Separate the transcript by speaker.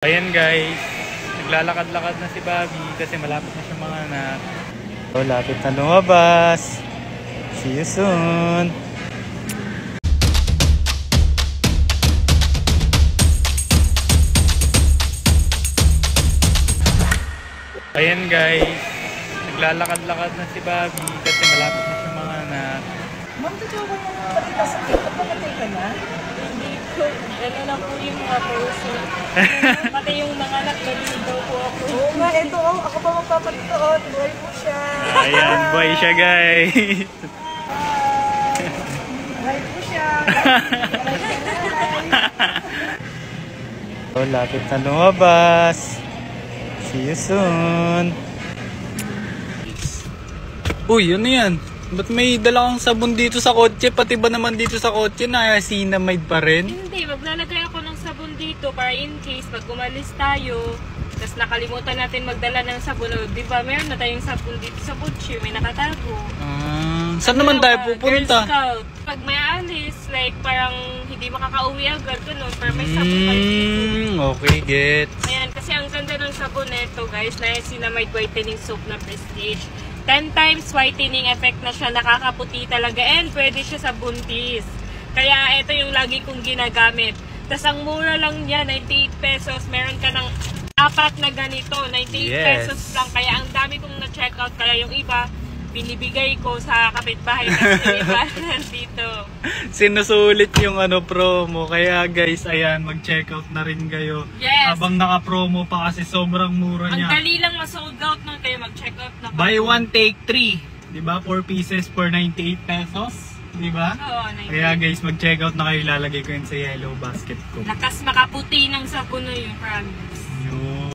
Speaker 1: Ayan guys, naglalakad-lakad na si Bobby kasi malapit na siya mga anak. So, lapit na lumabas. See you soon. Ayan guys, naglalakad-lakad na si Bobby kasi malapit na siya mga anak.
Speaker 2: Ma'am, totoo ba yung balita sa TikTok? Pamatay ka na?
Speaker 3: Hindi ko. Ano lang po yung mga person. Pati yung mga anak, naliligaw po ako.
Speaker 2: Oo nga, eto ako pa magpapalitoon. Buhay po siya.
Speaker 1: Ayan, boy siya guys.
Speaker 2: Buhay po siya.
Speaker 1: So, lapit na lumabas. See you soon. Uy, ano yan? Ba't may dala kang sabon dito sa kotse? Pati ba naman dito sa kotse na sinamide pa rin?
Speaker 3: Hindi, maglalagay ako ng sabon dito para in case pag umalis tayo, tapos nakalimutan natin magdala ng sabon. O, di ba, meron na tayong sabon dito sa kotse, may nakatago.
Speaker 1: Saan naman tayo pupunta?
Speaker 3: Girl Scout. Pag may alis, like parang hindi makakauwi agad, ganun, para may sabon tayo dito.
Speaker 1: Okay, gets.
Speaker 3: Ayan, kasi ang ganda ng sabon nito guys, na Niacinamide Whitening Soap na Prestige. 10 times whitening effect na siya, nakakaputi talaga, and pwede siya sa buntis. Kaya ito yung lagi kong ginagamit. Tapos ang mura lang niya, 98 pesos. Meron ka ng 4 na ganito, 98 pesos lang. Kaya ang dami kong na-check out. Kaya yung iba, binibigay ko sa kapitbahay kasi iba nandito.
Speaker 1: Sinusulit yung promo. Kaya guys, ayan, mag-check out na rin kayo.
Speaker 3: Yes!
Speaker 1: Habang naka-promo pa kasi sobrang mura niya.
Speaker 3: Ang dali lang ma-sold out nun, kayo mag-check out na.
Speaker 1: Buy one, take 3. Diba? 4 pieces for 98 pesos. Diba?
Speaker 3: Oo,
Speaker 1: Kaya guys, mag-check out na kayo. Ilalagay ko yun sa yellow basket ko.
Speaker 3: lakas makaputi ng sabon na yun, promise.
Speaker 1: Yun.